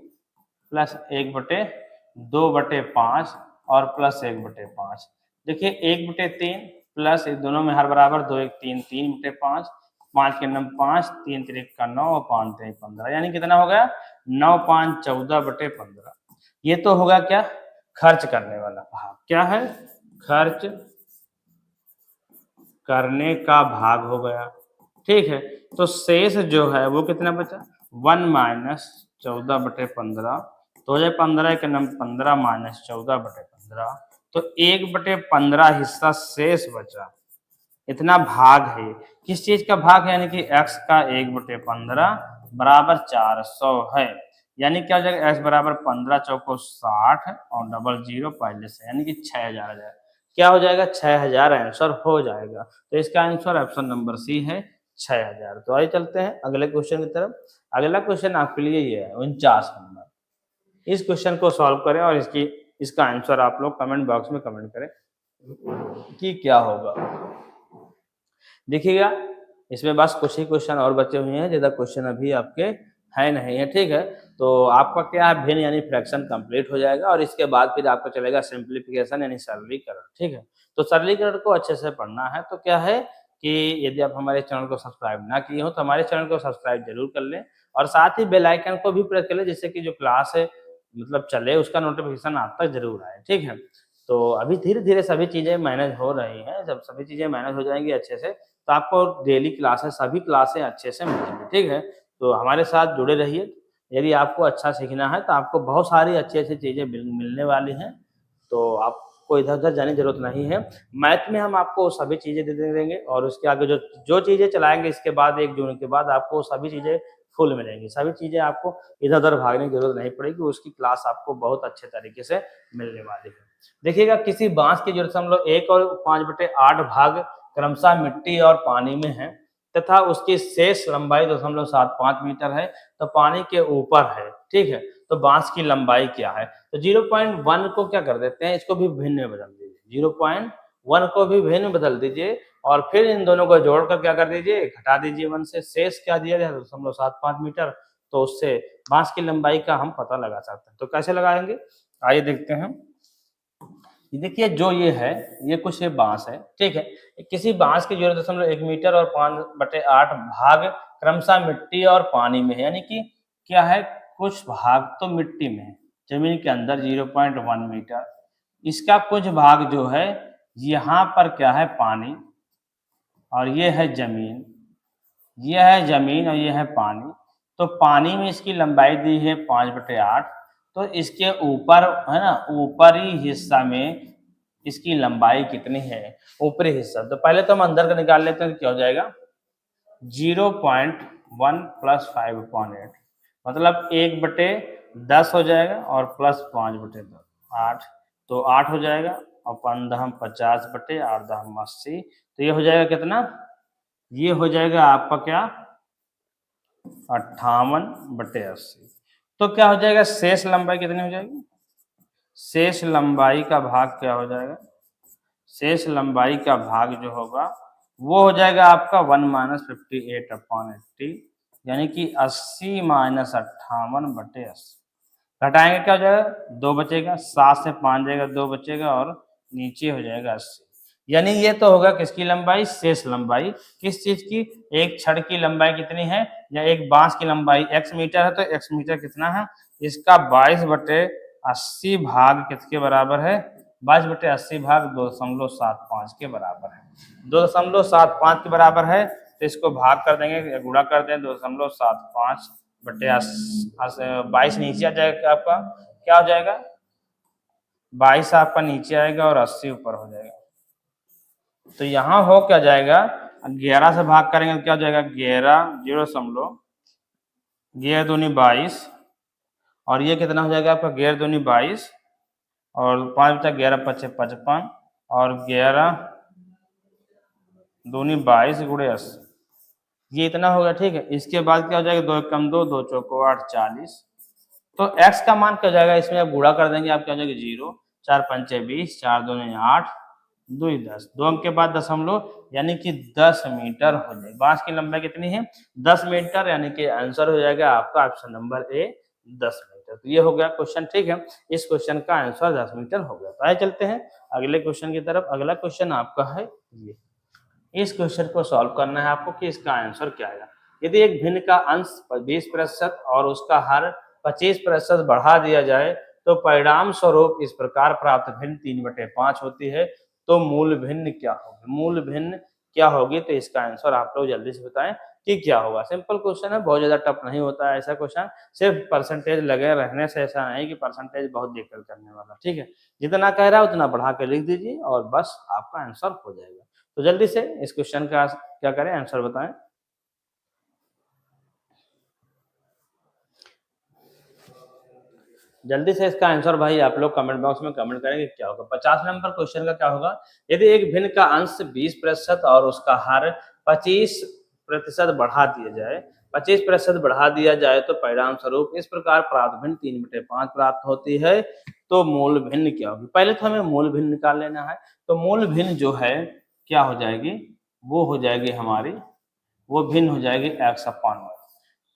प्लस 1/2/5 और प्लस 1/5। देखिए 1/3 प्लस दोनों में हर बराबर, 2 1 3, 3/5, 5 के नम 5, 3 3 का 9 और 5 3 15, यानी कितना हो गया 9 5 14/15। ये तो होगा क्या, खर्च करने वाला भाग। क्या है, खर्च करने का भाग हो गया। ठीक है, तो शेष जो है वो कितना बचा, 1 माइनस 14/15, तो हो जाए 15 के नम 15 माइनस 14/15, तो 1/15 हिस्सा शेष बचा। इतना भाग है, किस चीज का भाग है, यानी कि x का 1/15 बराबर 400 है। यानी क्या हो जाएगा, x बराबर 15 चौको 60 और डबल जीरो पहले से, यानी कि 6000 आ जाएगा। क्या हो जाएगा, 6000 आंसर हो जाएगा। तो इसका आंसर ऑप्शन नंबर सी है 6000। तो आइए चलते हैं अगले क्वेश्चन की तरफ। अगला क्वेश्चन आपके लिए ये है 49 नंबर। इस क्वेश्चन को सॉल्व करें और इसका आंसर आप लोग कमेंट बॉक्स में कमेंट करें कि क्या होगा। देखिएगा, इसमें बस कुछ ही क्वेश्चन और बचे हुए हैं, ज्यादा क्वेश्चन अभी आपके है नहीं है। ठीक है, तो आपका क्या है, भिन्न यानी फ्रैक्शन कंप्लीट हो जाएगा और इसके बाद फिर आपका चलेगा सिंप्लीफिकेशन यानी सरलीकरण। ठीक है, तो सरलीकरण को अच्छे से पढ़ना है। तो क्या है कि यदि आप हमारे चैनल को सब्सक्राइब ना किए हो तो हमारे चैनल को सब्सक्राइब जरूर कर लें और साथ ही बेल आइकन को भी प्रेस कर लें, जिससे कि जो क्लास है मतलब चले उसका नोटिफिकेशन आप तक जरूर आए। ठीक है, तो अभी धीरे धीरे सभी चीजें मैनेज हो रही हैं। जब सभी चीजें मैनेज हो जाएंगी अच्छे से, तो आपको डेली क्लासेस सभी क्लासें अच्छे से मिलेंगी। ठीक है, तो हमारे साथ जुड़े रहिए। यदि आपको अच्छा सीखना है तो आपको बहुत सारी अच्छी अच्छी चीज़ें मिलने वाली हैं, तो आपको इधर उधर जाने की जरूरत नहीं है। मैथ में हम आपको सभी चीज़ें दे देंगे और उसके आगे जो जो चीज़ें चलाएंगे इसके बाद 1 जून के बाद आपको सभी चीज़ें फुल मिलेंगी। सभी चीज़ें आपको इधर उधर भागने की जरूरत नहीं पड़ेगी, उसकी क्लास आपको बहुत अच्छे तरीके से मिलने वाली है। देखिएगा, किसी बांस की जो 1 और 5/8 भाग क्रमशः मिट्टी और पानी में है तथा उसकी शेष लंबाई 0.75 मीटर है, तो पानी के ऊपर है। ठीक है, तो बांस की लंबाई क्या है, तो 0.1 को क्या कर देते हैं, इसको भी भिन्न में बदल दीजिए। 0.1 को भी भिन्न में बदल दीजिए और फिर इन दोनों को जोड़कर क्या कर दीजिए, घटा दीजिए 1 से। शेष क्या दिया है, 0.75 मीटर, तो उससे बांस की लंबाई का हम पता लगा सकते हैं। तो कैसे लगाएंगे, आइए देखते हैं। देखिए, जो ये है ये कुछ ये बांस है। ठीक है, किसी बांस की 0.1 मीटर और 5/8 भाग क्रमशः मिट्टी और पानी में है, यानी कि क्या है, कुछ भाग तो मिट्टी में है जमीन के अंदर 0.1 मीटर, इसका कुछ भाग जो है यहाँ पर क्या है, पानी, और ये है जमीन, ये है जमीन और ये है पानी। तो पानी में इसकी लंबाई दी है 5/8, तो इसके ऊपर है ना, ऊपरी हिस्सा में इसकी लंबाई कितनी है, ऊपरी हिस्सा। तो पहले तो हम अंदर का निकाल लेते हैं, तो क्या हो जाएगा 0.1 प्लस 5/8, मतलब 1/10 हो जाएगा और प्लस 5/10 8, तो 8 हो जाएगा और 5 50/8 10 80, तो ये हो जाएगा कितना, ये हो जाएगा आपका क्या 58/80। तो क्या हो जाएगा, शेष लंबाई कितनी हो जाएगी, शेष लंबाई का भाग क्या हो जाएगा, शेष लंबाई का भाग जो होगा वो हो जाएगा आपका 1 माइनस 58/80, यानी कि 80 माइनस 58/80। घटाएंगे क्या हो जाएगा, 2 बचेगा, 7 से 5 जाएगा, 2 बचेगा और नीचे हो जाएगा 80। यानी ये तो होगा किसकी लंबाई, शेष लंबाई। किस चीज की, एक छड़ की लंबाई कितनी है, या एक बांस की लंबाई x मीटर है, तो x मीटर कितना है, इसका 22/80 भाग किसके बराबर है, 22/80 भाग 2.75 के बराबर है। 2.75 के बराबर है, तो इसको भाग कर देंगे, गुणा कर दें, 2.75/22 नीचे आ जाएगा आपका, क्या हो जाएगा 22 आपका नीचे आएगा और 80 ऊपर हो जाएगा। तो यहाँ हो क्या जाएगा, 11 से भाग करेंगे तो क्या हो जाएगा 11 11 दूनी 22 और ये कितना हो जाएगा आपका 11 दूनी 22 और 5 बचा 11 पचे 55 और 11 दूनी 22 गुणे 80, ये इतना होगा। ठीक है, इसके बाद क्या हो जाएगा 2 कम 2 2 चौको 8 40, तो x का मान क्या हो जाएगा, इसमें आप गुणा कर देंगे, आप क्या हो जाएगा 0 4 पंचे 20 4 दूनी 8 2 10, 2 अंक के बाद दशमलव, यानी कि 10 मीटर हो जाएगा। बांस की लंबाई कितनी है 10 मीटर, यानी कि आंसर हो जाएगा आपका ऑप्शन नंबर ए 10 मीटर। तो ये हो गया क्वेश्चन। ठीक है, इस क्वेश्चन का आंसर 10 मीटर हो गया। तो आइए चलते हैं अगले क्वेश्चन की तरफ। अगला क्वेश्चन आपका है ये, इस क्वेश्चन को सॉल्व करना है आपको कि इसका आंसर क्या आएगा। यदि एक भिन्न का अंश 20% और उसका हर 25% बढ़ा दिया जाए तो परिणाम स्वरूप इस प्रकार प्राप्त भिन्न 3/5 होती है। तो मूल भिन्न क्या होगी, मूल भिन्न क्या होगी, तो इसका आंसर आप लोग जल्दी से बताएं कि क्या होगा। सिंपल क्वेश्चन है, बहुत ज्यादा टफ नहीं होता है ऐसा क्वेश्चन, सिर्फ परसेंटेज लगे रहने से ऐसा नहीं कि परसेंटेज बहुत देखकर करने वाला। ठीक है, जितना कह रहा है उतना बढ़ा के लिख दीजिए और बस आपका आंसर हो जाएगा। तो जल्दी से इस क्वेश्चन का क्या करें, आंसर बताएं। जल्दी से इसका आंसर भाई आप लोग कमेंट बॉक्स में कमेंट करेंगे क्या होगा। 50 नंबर क्वेश्चन का क्या होगा, यदि एक भिन्न का अंश 20% और उसका हर 25% बढ़ा दिया जाए, 25% बढ़ा दिया जाए तो परिणाम स्वरूप इस प्रकार प्राप्त भिन्न 3/5 प्राप्त होती है। तो मूल भिन्न क्या होगी, पहले तो हमें मूल भिन्न निकाल लेना है। तो मूल भिन्न जो है क्या हो जाएगी, वो हो जाएगी हमारी, वो भिन्न हो जाएगी x/y।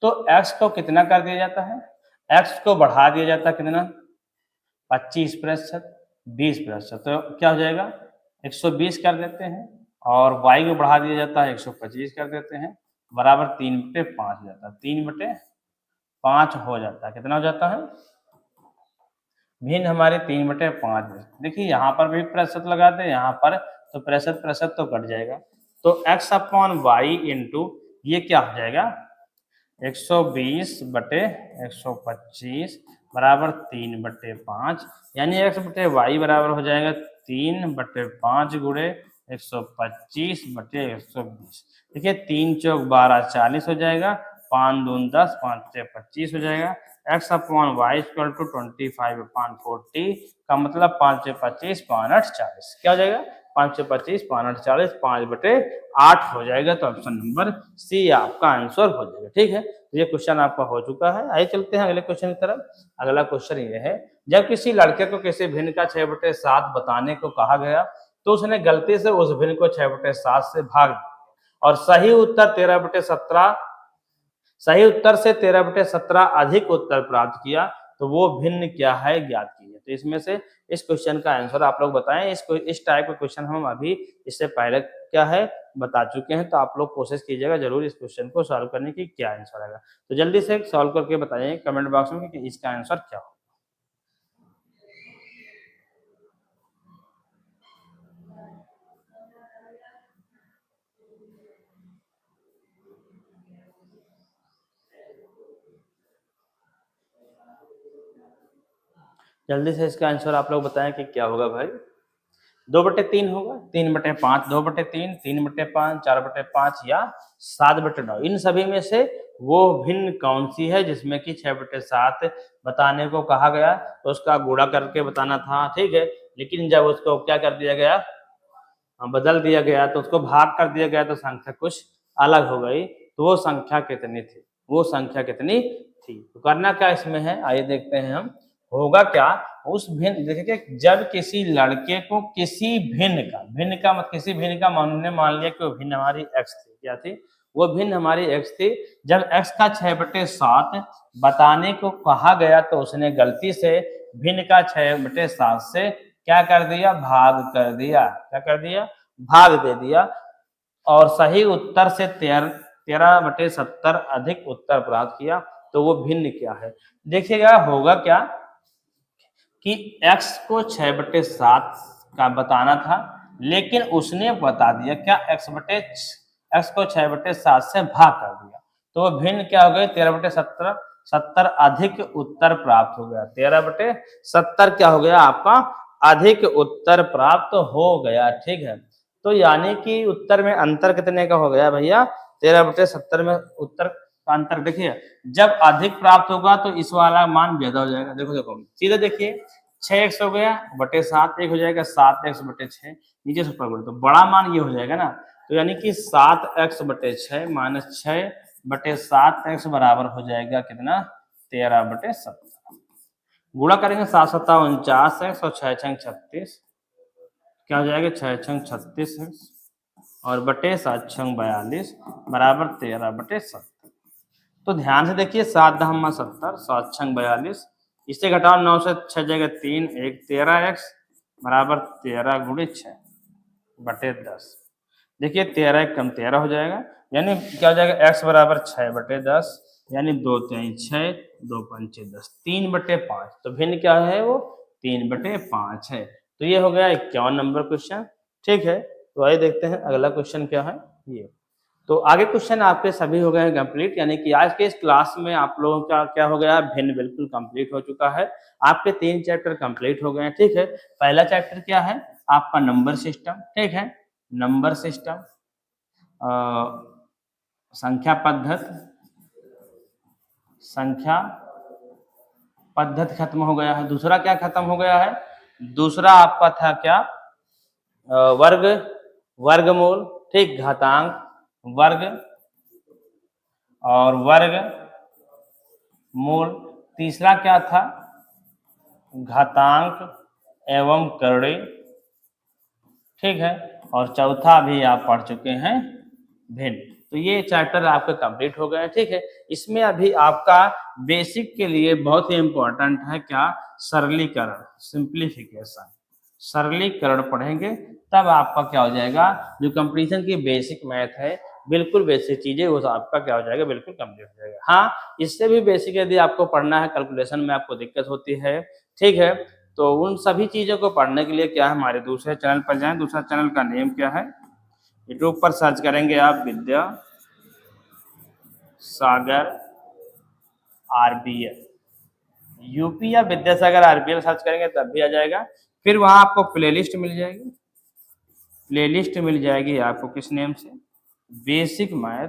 तो x को कितना कर दिया जाता है, x को बढ़ा दिया जाता है कितना, 25%, 20%, तो क्या हो जाएगा 120 कर देते हैं, और y को बढ़ा दिया जाता है 125 कर देते हैं, बराबर 3/5 हो जाता है, 3/5 हो जाता है। कितना हो जाता है, भिन्न हमारे 3/5 है। देखिए यहाँ पर भी प्रतिशत लगा दे, यहाँ पर तो प्रतिशत तो कट जाएगा। तो x/y इंटू ये क्या हो जाएगा 120/125 बराबर 3/5, यानी x/y बराबर हो जाएगा 3/5 गुणे 125/120। देखिए 3 चौक 12 40 हो जाएगा, 5 दून 10, 5 से 25 हो जाएगा। x/y इक्वल टू 25/40 का मतलब 5 से 25, 5 8 40, क्या हो जाएगा 5 से 25, 5 8 40, 5/8 हो जाएगा। तो ऑप्शन नंबर सी आपका आंसर हो जाएगा। ठीक है, तो ये क्वेश्चन आपका हो चुका है। आइए चलते हैं अगले क्वेश्चन की तरफ। अगला क्वेश्चन ये है, जब किसी लड़के को किसी भिन्न का 6/7 बताने को कहा गया तो उसने गलती से उस भिन्न को 6/7 से भाग दिया और सही उत्तर 13/17, सही उत्तर से 13/17 अधिक उत्तर प्राप्त किया, तो वो भिन्न क्या है ज्ञात कीजिए। तो इसमें से इस क्वेश्चन का आंसर आप लोग बताएं। इस टाइप का क्वेश्चन हम अभी इससे पहले क्या है बता चुके हैं, तो आप लोग कोशिश कीजिएगा जरूर इस क्वेश्चन को सॉल्व करने की क्या आंसर आएगा। तो जल्दी से सॉल्व करके बताइए कमेंट बॉक्स में कि इसका आंसर क्या होगा। जल्दी से इसका आंसर आप लोग बताएं कि क्या होगा भाई। 2/3 होगा, 3/5, 2/3, 3/5, 4/5 या 7/9, इन सभी में से वो भिन्न कौन सी है जिसमें कि 6/7 बताने को कहा गया, तो उसका गुणा करके बताना था। ठीक है, लेकिन जब उसको क्या कर दिया गया, बदल दिया गया, तो उसको भाग कर दिया गया, तो संख्या कुछ अलग हो गई। तो वो संख्या कितनी थी, वो संख्या कितनी थी, तो करना क्या इसमें है, आइए देखते हैं हम। होगा क्या, उस भिन्न, देखिए जब किसी लड़के को किसी भिन्न का मतलब किसी भिन्न का हमने मान लिया कि वो भिन्न हमारी x थी, क्या थी, वो भिन्न हमारी x थी। जब x का 6/7 बताने को कहा गया तो उसने गलती से भिन्न का 6/7 से क्या कर दिया, भाग कर दिया, क्या कर दिया, भाग दे दिया, और सही उत्तर से 13/70 अधिक उत्तर प्राप्त किया। तो वो भिन्न क्या है, देखिएगा होगा क्या कि x को 6/7 का बताना था, लेकिन उसने बता दिया क्या x को 6/7 से भाग कर दिया, तो वो भिन्न क्या हो गए 13/70 अधिक उत्तर प्राप्त हो गया। 13/70 क्या हो गया आपका, अधिक उत्तर प्राप्त हो गया। ठीक है, तो यानी कि उत्तर में अंतर कितने का हो गया भैया, 13/70 में उत्तर का अंतर। देखिए जब अधिक प्राप्त होगा तो इस वाला मान ज्यादा हो जाएगा। देखो देखो सीधे देखिए 6x हो गया बटे 7, एक हो जाएगा 7x/6, नीचे से ऊपर बोले तो बड़ा मान ये हो जाएगा ना, तो यानी कि 7x/6 माइनस 6/7x बराबर हो जाएगा कितना, 13/70। गुणा करेंगे 7 7 49x और 6 6 36, क्या हो जाएगा 6 6 36x और बटे 7 6 42 बराबर 13/70। तो ध्यान से देखिए 7 10 70, 7 6 42, इससे घटाओ 9 से 6 जाएगा 3, 1 13x बराबर 13 गुणे 6 बटे 10। देखिए 13 कम 13 हो जाएगा, यानी क्या हो जाएगा x बराबर 6/10 यानी 2×3 6, 2×5 10, 3/5। तो भिन्न क्या है वो 3/5 है। तो ये हो गया 51 नंबर क्वेश्चन। ठीक है, तो आइए देखते हैं अगला क्वेश्चन क्या है ये। तो आगे क्वेश्चन आपके सभी हो गए हैं कंप्लीट, यानी कि आज के इस क्लास में आप लोगों का क्या हो गया, भिन्न बिल्कुल कंप्लीट हो चुका है। आपके 3 चैप्टर कंप्लीट हो गए हैं। ठीक है, पहला चैप्टर क्या है आपका नंबर सिस्टम। ठीक है, नंबर सिस्टम, संख्या पद्धति, संख्या पद्धति खत्म हो गया है। दूसरा क्या खत्म हो गया है, दूसरा आपका था क्या, वर्ग, वर्गमूल, ठीक, घातांक, वर्ग और वर्ग मूल। तीसरा क्या था, घातांक एवं करड़ी। ठीक है, और चौथा भी आप पढ़ चुके हैं भिन्न। तो ये चैप्टर आपके कंप्लीट हो गए हैं। ठीक है, इसमें अभी आपका बेसिक के लिए बहुत ही इंपॉर्टेंट है क्या, सरलीकरण, सिंप्लीफिकेशन। सरलीकरण पढ़ेंगे तब आपका क्या हो जाएगा, जो कंपटीशन की बेसिक मैथ है, बिल्कुल बेसिक चीजें, वो आपका क्या हो जाएगा, बिल्कुल कंप्लीट हो जाएगा। हाँ, इससे भी बेसिक यदि आपको पढ़ना है, कैलकुलेशन में आपको दिक्कत होती है, ठीक है, तो उन सभी चीजों को पढ़ने के लिए क्या है, हमारे दूसरे चैनल पर जाएं। दूसरा चैनल का नेम क्या है, यूट्यूब पर सर्च करेंगे आप विद्या सागर आरबीएल, यूपी या विद्यासागर आरबीएल सर्च करेंगे तब भी आ जाएगा। फिर वहां आपको प्लेलिस्ट मिल जाएगी, प्लेलिस्ट मिल जाएगी आपको किस नेम से, basic math,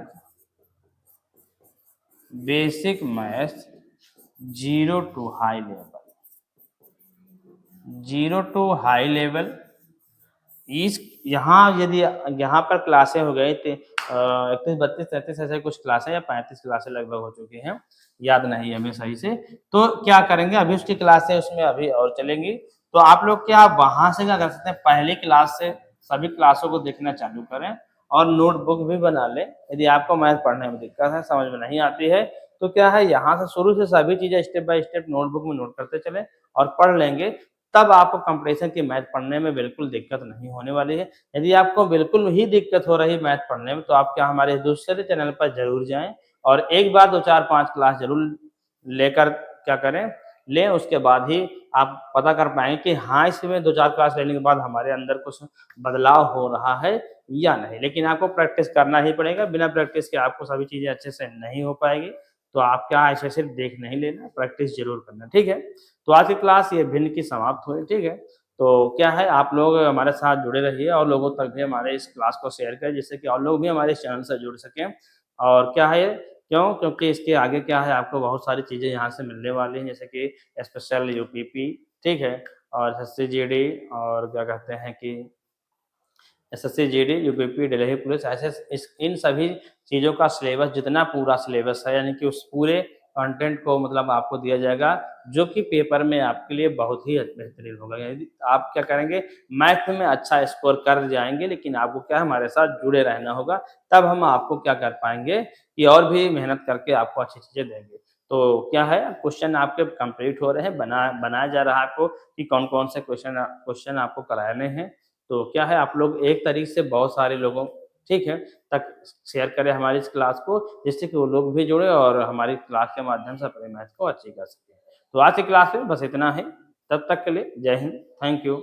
basic math 0 to high level, 0 to high level. इस यहाँ यदि यहाँ पर क्लासें हो गई थे 31 32 33 ऐसे कुछ क्लासें या 35 क्लासें लगभग हो चुकी हैं, याद नहीं है हमें सही से। तो क्या करेंगे, अभी उसकी क्लासें उसमें अभी और चलेंगी। तो आप लोग क्या वहां से क्या कर सकते हैं, पहली क्लास से सभी क्लासों को देखना चालू करें और नोटबुक भी बना लें। यदि आपको मैथ पढ़ने में दिक्कत है, समझ में नहीं आती है, तो क्या है, यहाँ से शुरू से सभी चीजें स्टेप बाय स्टेप नोटबुक में नोट करते चले और पढ़ लेंगे, तब आपको कंपटीशन की मैथ पढ़ने में बिल्कुल दिक्कत नहीं होने वाली है। यदि आपको बिल्कुल ही दिक्कत हो रही मैथ पढ़ने में, तो आप क्या हमारे दूसरे चैनल पर जरूर जाएं और एक बार 2 4 5 क्लास जरूर लेकर क्या करें, लें। उसके बाद ही आप पता कर पाएंगे कि हाँ, इसमें 2 4 क्लास लेने के बाद हमारे अंदर कुछ बदलाव हो रहा है या नहीं। लेकिन आपको प्रैक्टिस करना ही पड़ेगा, बिना प्रैक्टिस के आपको सभी चीजें अच्छे से नहीं हो पाएगी। तो आप क्या ऐसे सिर्फ देख नहीं लेना, प्रैक्टिस जरूर करना। ठीक है, तो आज की क्लास ये भिन्न की समाप्त हुई। ठीक है, तो क्या है, आप लोग हमारे साथ जुड़े रहिए और लोगों तक भी हमारे इस क्लास को शेयर करें, जिससे कि और लोग भी हमारे इस चैनल से जुड़ सकें। और क्या है, क्यों, क्योंकि इसके आगे क्या है, आपको बहुत सारी चीज़ें यहाँ से मिलने वाली हैं, जैसे कि स्पेशल यूपीपी, ठीक है, और एसएससी जीडी, और क्या कहते हैं कि SSC GD, UPP, Delhi police, ऐसे इन सभी चीज़ों का सिलेबस, जितना पूरा सिलेबस है, यानी कि उस पूरे कंटेंट को मतलब आपको दिया जाएगा, जो कि पेपर में आपके लिए बहुत ही बेहतरीन होगा। यदि आप क्या करेंगे, मैथ में अच्छा स्कोर कर जाएंगे, लेकिन आपको क्या हमारे साथ जुड़े रहना होगा, तब हम आपको क्या कर पाएंगे कि और भी मेहनत करके आपको अच्छी चीज़ें देंगे। तो क्या है, क्वेश्चन आपके कंप्लीट हो रहे हैं, बनाया जा रहा है आपको कि कौन कौन से क्वेश्चन आपको कराने हैं। तो क्या है, आप लोग एक तरीके से बहुत सारे लोगों, ठीक है, तक शेयर करें हमारी इस क्लास को, जिससे कि वो लोग भी जुड़े और हमारी क्लास के माध्यम से अपने मैथ को अच्छी कर सकें। तो आज की क्लास में बस इतना ही, तब तक के लिए जय हिंद, थैंक यू।